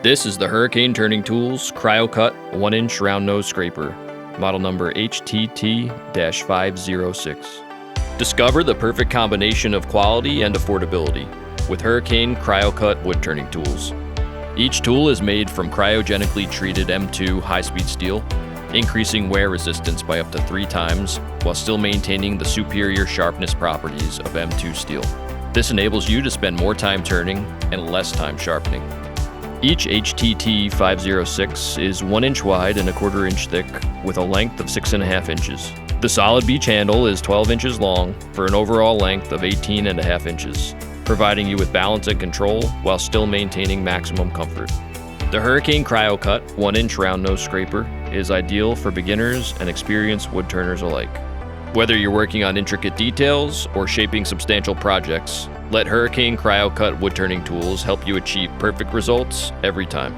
This is the Hurricane Turning Tools Cryocut 1-inch round nose scraper, model number HTT-506. Discover the perfect combination of quality and affordability with Hurricane Cryocut wood turning tools. Each tool is made from cryogenically treated M2 high-speed steel, increasing wear resistance by up to 3 times while still maintaining the superior sharpness properties of M2 steel. This enables you to spend more time turning and less time sharpening. Each HTT 506 is 1 inch wide and 1/4 inch thick with a length of 6.5 inches. The solid beach handle is 12 inches long for an overall length of 18.5 inches, providing you with balance and control while still maintaining maximum comfort. The Hurricane Cryocut 1-inch round nose scraper is ideal for beginners and experienced wood turners alike. Whether you're working on intricate details or shaping substantial projects, let Hurricane Cryocut wood turning tools help you achieve perfect results every time.